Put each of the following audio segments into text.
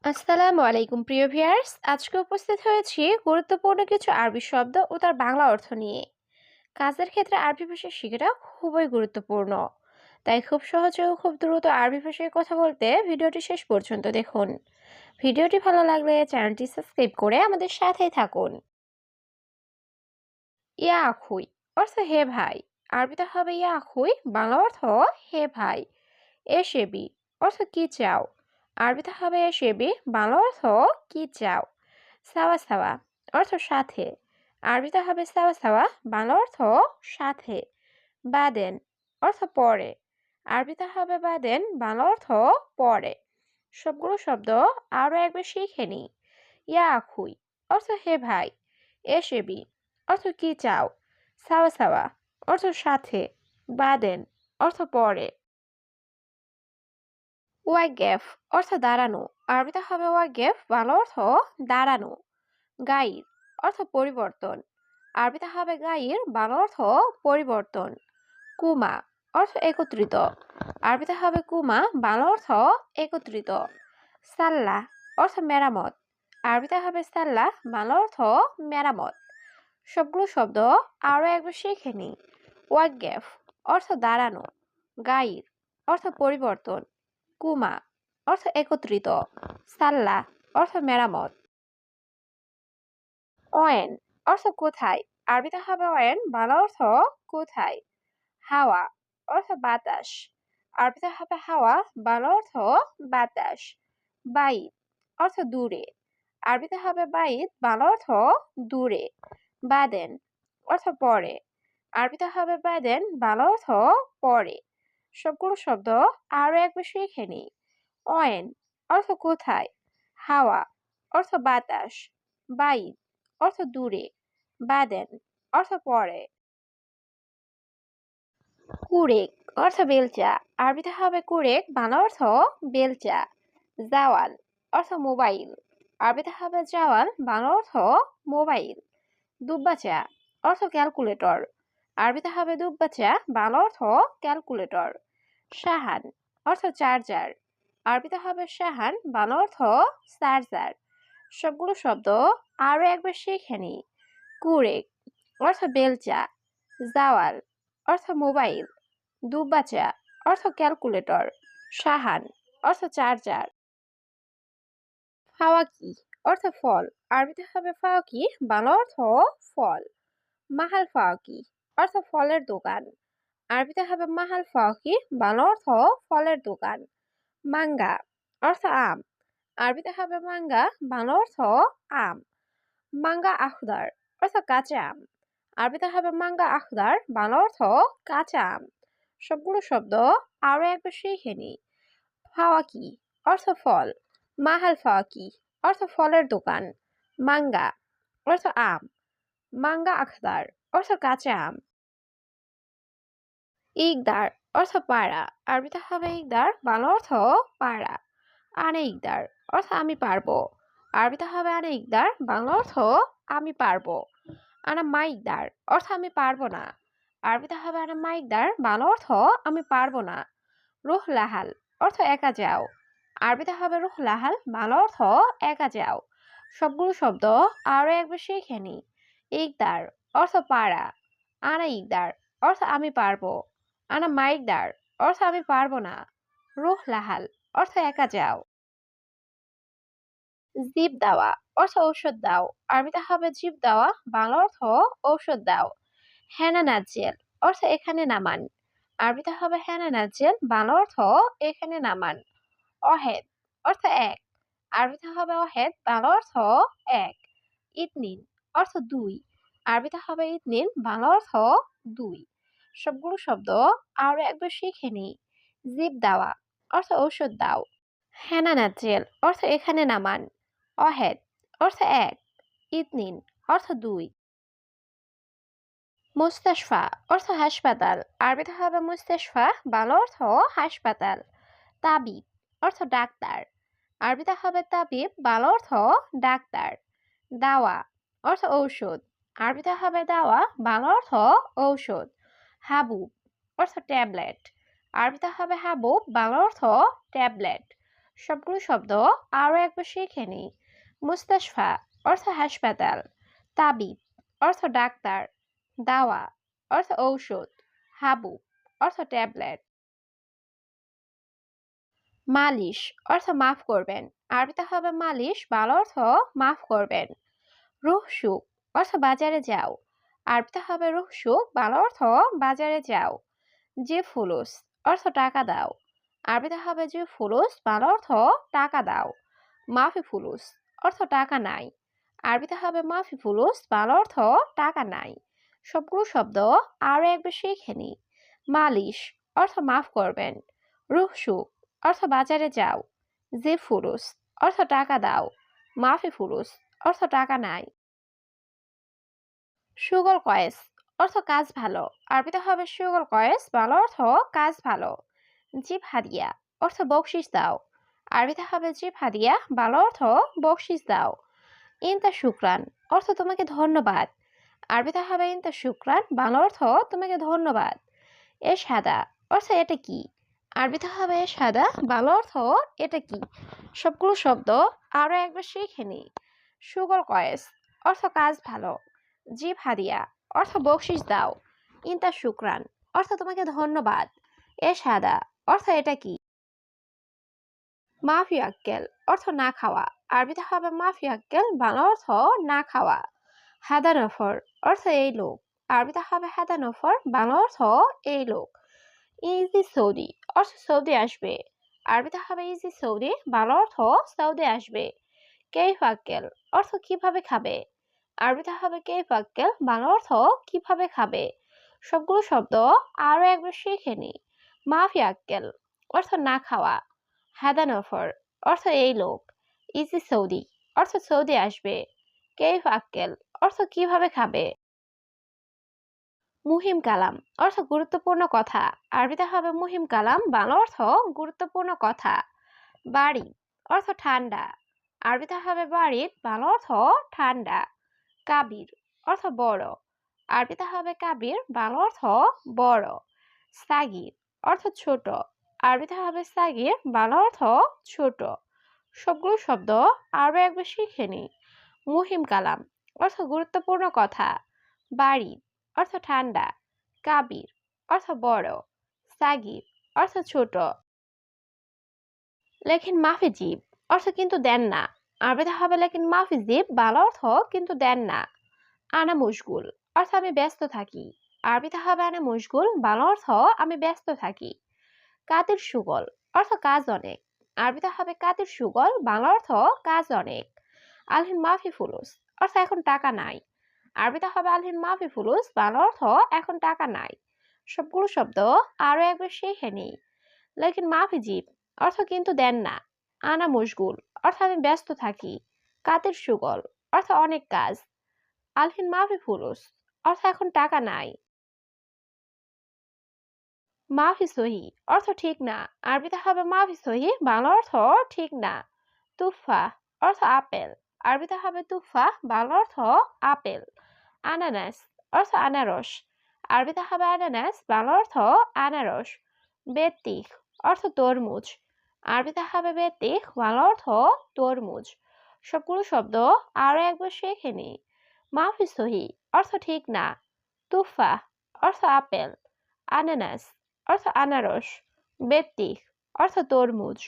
আসসালামু আলাইকুম প্রিয় ভিউয়ার্স, আজকে উপস্থিত হয়েছি গুরুত্বপূর্ণ কিছু আরবি শব্দ ও তার বাংলা অর্থ নিয়ে। কাজের ক্ষেত্রে আরবি ভাষা শেখাটা খুবই গুরুত্বপূর্ণ, তাই খুব সহজে ও খুব দ্রুত আরবি ভাষায় কথা বলতে ভিডিওটি শেষ পর্যন্ত দেখুন। ভিডিওটি ভালো লাগলে চ্যানেলটি সাবস্ক্রাইব করে আমাদের সাথেই থাকুন। ইয়া আখুই অর্থ হে ভাই। আরবিতে হবে ইয়া আখুই, বাংলা অর্থ হে ভাই। এসেবি অর্থ কি চাও। আরবিতে হবে এসেবি, বাংলা অর্থ কি চাও। সাওয়া সাওয়া অর্থ সাথে। আরবিতে হবে সাওয়া সাওয়া, বাংলা অর্থ সাথে। বাদেন অর্থ পরে। আরবিতে হবে বাদেন, বাংলা অর্থ পরে। সবগুলো শব্দ আরো একবার শিখে নি। ইয়া আখুই অর্থ হে ভাই। এসেবি অর্থ কি চাও। সাওয়া সাওয়া অর্থ সাথে। বাদেন অর্থ পরে। ওয়াইগেফ অর্থ দাঁড়ানো। আরবিতে হবে ওয়াইগেফ, বাংলা অর্থ দাঁড়ানো। গাইর অর্থ পরিবর্তন। আরবিতে হবে গাইর, বাংলা অর্থ পরিবর্তন। কুমা অর্থ একত্রিত। আরবিতে হবে কুমা, বাংলা অর্থ একত্রিত। সাল্লা অর্থ মেরামত। আরবিতে হবে সাল্লা, বাংলা অর্থ মেরামত। সবগুলো শব্দ আরো একবার শিখে নি। ওয়াকগেফ অর্থ দাঁড়ানো। গাইর অর্থ পরিবর্তন। কুমা অর্থ একত্রিত। সাল্লা অর্থ মেরামত। অয়েন অর্থ কোথায়। আরবিতে হবে অয়েন, বাংলা অর্থ কোথায়। হাওয়া অর্থ বাতাস। আরবিতে হবে হাওয়া, বাংলা অর্থ বাতাস। বাইত অর্থ দূরে। আরবিতে হবে বাইত, বাংলা অর্থ দূরে। বাদেন অর্থ পরে। আরবিতে হবে বাদেন, বাংলা অর্থ পরে। সবগুলো শব্দ আরো একবার শিখে নিই। অয়েন অর্থ কোথায়। হাওয়া অর্থ বাতাস। বাইত অর্থ দূরে। বাদেন অর্থ পরে। কুরেক অর্থ বেলচা। আরবিতে হবে কুরেক, বাংলা অর্থ বেলচা। জাওয়াল অর্থ মোবাইল। আরবিতে হবে জাওয়াল, বাংলা অর্থ মোবাইল। দুব্বাচা অর্থ ক্যালকুলেটর। আরবিতে হবে দুব্বাচা, বাংলা অর্থ ক্যালকুলেটর। শাহান অর্থ চার্জার। আরবিতে হবে শাহান, বাংলা অর্থ চার্জার। সবগুলো শব্দ আরো একবার শিখে নি। কুরেক অর্থ বেলচা। জাওয়াল অর্থ মোবাইল। দুব্বাচা অর্থ ক্যালকুলেটর। শাহান অর্থ চার্জার। ফাওয়াকি অর্থ ফল। আরবিতে হবে ফাওয়াকি, বাংলা অর্থ ফল। মাহাল ফাওয়াকি অর্থ ফলের দোকান। আরবিতে হবে মাহাল ফাওয়াকি, বাংলা অর্থ ফলের দোকান। মাঙ্গা অর্থ আম। আরবিতে হবে মাঙ্গা, বাংলা অর্থ আম। মাঙ্গা আখদার অর্থ কাঁচা আম। আরবিতে হবে মাঙ্গা আখদার, বাংলা অর্থ কাঁচা আম। সবগুলো শব্দ আরো একবার শিখে নি। ফাওয়াকি অর্থ ফল। মাহাল ফাওয়াকি অর্থ ফলের দোকান। মাঙ্গা অর্থ আম। মাঙ্গা আখদার অর্থ কাঁচা আম। ইকদার অর্থ পারা। আরবিতে হবে ইকদার, বাংলা অর্থ পারা। আনে ইকদার অর্থ আমি পারবো। আরবিতে হবে আনে ইকদার, বাংলা অর্থ আমি পারবো। আনা মাইকদার অর্থ আমি পারবো না। আরবিতে হবে আনা মাইকদার, বাংলা অর্থ আমি পারবো না। রুহ লাহাল অর্থ একা যাও। আরবিতে হবে রুহ লাহাল, বাংলা অর্থ একা যাও। সবগুলো শব্দ আরো একবার শিখে নি। ইকদার অর্থ পারা। আনা ইকদার অর্থ আমি পারবো। আনা মাইকদার অর্থ আমি পারবো না। রুহ লাহাল অর্থ একা যাও। জিব দেওয়া অর্থ ঔষধ দাও। আরবিতে হবে জিব দেওয়া, বাংলা অর্থ ঔষধ দাও। হেনা নাজিয়াল অর্থ এখানে নামান। আরবিতে হবে হেনা নাজিয়াল, বাংলা অর্থ এখানে নামান। অহেদ অর্থ এক। আরবিতে হবে অহেদ, বাংলা অর্থ এক। ইতনিন অর্থ দুই। আরবিতে হবে ইতনিন, বাংলা অর্থ দুই। সবগুলো শব্দ আরো একবার শিখে নি। জিব দেওয়া অর্থ ঔষধ দাও। হেনা নাজিয়াল অর্থ এখানে নামান। অহেদ অর্থ এক। ইতনিন অর্থ দুই। মুস্তাশফা অর্থ হাসপাতাল। আরবিতে হবে মুস্তাশফা, বাংলা অর্থ হাসপাতাল। তাবিব অর্থ ডাক্তার। আরবিতে হবে তাবিব, বাংলা অর্থ ডাক্তার। দাওয়া অর্থ ঔষধ। আরবিতে হবে দাওয়া, বাংলা অর্থ ঔষধ। হাবুব অর্থ ট্যাবলেট। আরবিতে হবে হাবুব, বাংলা অর্থ ট্যাবলেট। সবগুলো শব্দ আরো একবার শিখে নিই। মুস্তাশফা অর্থ হাসপাতাল, তাবিব অর্থ ডাক্তার, দাওয়া অর্থ ঔষধ, হাবুব অর্থ ট্যাবলেট। মালিশ অর্থ মাফ করবেন, আরবিতে হবে মালিশ, বাংলা অর্থ মাফ করবেন। রুহ সুখ অর্থ বাজারে যাও, আরবিতে হবে রুহ সুখ, বাংলা অর্থ বাজারে যাও। যে ফুলুস অর্থ টাকা দাও, আরবিতে হবে যে ফুলুস, বাংলা অর্থ টাকা দাও। মাফি ফুলুস অর্থ টাকা নাই, আরবিতে হবে মাফি ফুলুস, বাংলা অর্থ টাকা নাই। সবগুলো শব্দ আরো একবার শিখে নি। মালিশ অর্থ মাফ করবেন, রুহ সুখ অর্থ বাজারে যাও, যে ফুলুস অর্থ টাকা দাও, মাফি ফুলুস অর্থ টাকা নাই। সুগল কয়েস অর্থ কাজ ভালো, আরবিতে হবে সুগল কয়েস, বাংলা অর্থ কাজ ভালো। জিব হাদিয়া অর্থ বকশিস দাও, আরবিতে হবে জিব হাদিয়া, বাংলা অর্থ বকশিস দাও। ইনতা শুক্রান অর্থ তোমাকে ধন্যবাদ, আরবিতে হবে ইনতা শুক্রান, বাংলা অর্থ তোমাকে ধন্যবাদ। এ সাদা অর্থ এটা কি, আরবিতে হবে এ সাদা, বাংলা অর্থ এটা কি। সবগুলো শব্দ আরো একবার শিখে নি। সুগল কয়েস অর্থ কাজ ভালো, জিব হাদিয়া অর্থ বকশিস দাও, ইনতা শুক্রান অর্থ তোমাকে ধন্যবাদ, এ সাদা অর্থ এটা কি। মাফি আক্কেল অর্থ না খাওয়া, আরবিতে হবে মাফি আক্কেল, বাংলা অর্থ না খাওয়া। হাদা নফর অর্থ এই লোক, আরবিতে হবে হাদা নফর, বাংলা অর্থ এই লোক। ইজি সৌদি অর্থ সৌদি আসবে, আরবিতে হবে ইজি সৌদি, বাংলা অর্থ সৌদি আসবে। কেইফ আক্কেল অর্থ কিভাবে খাবে, আরবিতে হবে কেইফ আক্কেল, বাংলা অর্থ কিভাবে খাবে। সবগুলো শব্দ আরো একবার শিখে নি। মাফি আক্কেল অর্থ না খাওয়া, হাদা নফর অর্থ এই লোক, ইজি সৌদি অর্থ সৌদি আসবে, কেইফ আক্কেল অর্থ কিভাবে খাবে। মুহিম কালাম অর্থ গুরুত্বপূর্ণ কথা, আরবিতে হবে মুহিম কালাম, বাংলা অর্থ গুরুত্বপূর্ণ কথা। বাড়ি অর্থ ঠান্ডা, আরবিতে হবে বাড়িত, বাংলা অর্থ ঠান্ডা। কাবির অর্থ বড়, আরবিতে হবে কাবির, বাংলা অর্থ বড়। সাগির অর্থ ছোট, আরবিতে হবে সাগির, বাংলা অর্থ ছোট। সবগুলো শব্দ আরো একবার শিখে নি। মুহিম কালাম অর্থ গুরুত্বপূর্ণ কথা, বাড়ি অর্থ ঠান্ডা, কাবির অর্থ বড়, সাগির অর্থ ছোট। লেখিন মাফি জিব অর্থ কিন্তু দেন না, আরবিতে হবে লেখিন মাফি জিব, বাংলা অর্থ কিন্তু দেন না। আনা মুশগুল অর্থ আমি ব্যস্ত থাকি, আরবিতে হবে আনা মুশগুল, বাংলা অর্থ আমি ব্যস্ত থাকি। কাতির সুগল অর্থ কাজ অনেক, আরবিতে হবে কাতির সুগল, বাংলা অর্থ কাজ অনেক। আলহিন মাফি ফুলুস অর্থ এখন টাকা নাই, আরবিতে হবে আলহিন মাফি ফুলুস, বাংলা অর্থ এখন টাকা নাই। সবগুলো শব্দ আরো একবার শিখে নি। লেকিন মাফি জিব অর্থ কিন্তু দেন না, আনা মুশগুল অর্থ আমি ব্যস্ত থাকি, কাতির সুগল অর্থ অনেক কাজ, আলহিন মাফি ফুলুস অর্থ এখন টাকা নাই। মাফি সহি অর্থ ঠিক না, আরবিতে হবে মাফি সহি, বাংলা অর্থ ঠিক না। তুফা অর্থ আপেল, আরবিতে হবে তুফা, বাংলা অর্থ আপেল। আনানাস অর্থ আনারস, আরবিতে হবে আনানাস, বাংলা অর্থ আনারস। বেতিক অর্থ তরমুজ, আরবিতে হবে বেতিক, বাংলা অর্থ তরমুজ। সবগুলো শব্দ আরো একবার শিখে নি। মাফি সহি অর্থ ঠিক না, তুফা অর্থ আপেল, আনানাস অর্থ আনারস, বেতিক অর্থ তরমুজ।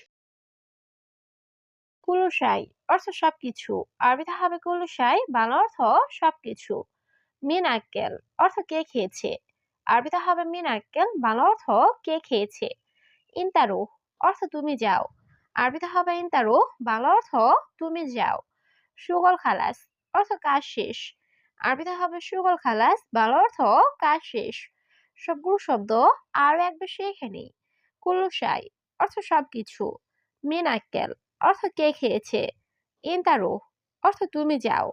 কুলুসাই অর্থ সবকিছু, আরবিতে হবে কুলুসাই, বাংলা অর্থ সবকিছু। মিন আক্কেল অর্থ কে খেয়েছে, আরবিতে হবে মিন আক্কেল, বাংলা অর্থ কে খেয়েছে। ইনতারু অর্থ তুমি যাও, আরবিতে হবে ইনতারু, বাংলা অর্থ তুমি যাও। সুগল খালাস অর্থ কাজ শেষ, আরবিতে হবে সুগল খালাস, বাংলা অর্থ কাজ শেষ। সবগুলো শব্দ আরো একবার শিখে নি। কুলুসাই অর্থ সবকিছু, মিন আক্কেল অর্থ কে খেয়েছে, ইনতারু অর্থ তুমি যাও,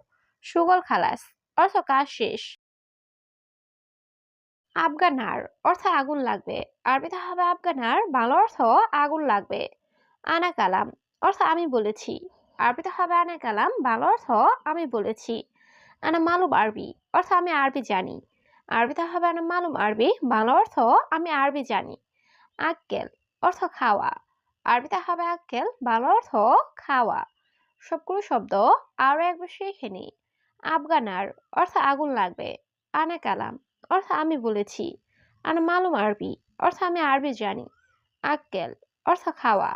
সুগল খালাস অর্থ কাজ শেষ। আফগানার অর্থ আগুন লাগবে, আরবিতে হবে আফগানার, বাংলা অর্থ আগুন লাগবে। আনা কালাম অর্থ আমি বলেছি, আরবিতে হবে আনা কালাম, বাংলা অর্থ আমি বলেছি। আনা মালুম আরবি অর্থ আমি আরবি জানি, আরবিতে হবে আনা মালুম আরবি, বাংলা অর্থ আমি আরবি জানি। আক্কেল অর্থ খাওয়া, আরবিতে হবে আক্কেল, বাংলা অর্থ খাওয়া। সবগুলো শব্দ আরো একবার শিখে নিই। আফগানার অর্থ আগুন লাগবে। আনা কালাম অর্থ আমি বলেছি। আনা মালুম আরবি অর্থ আমি আরবি জানি। আক্কেল অর্থ খাওয়া।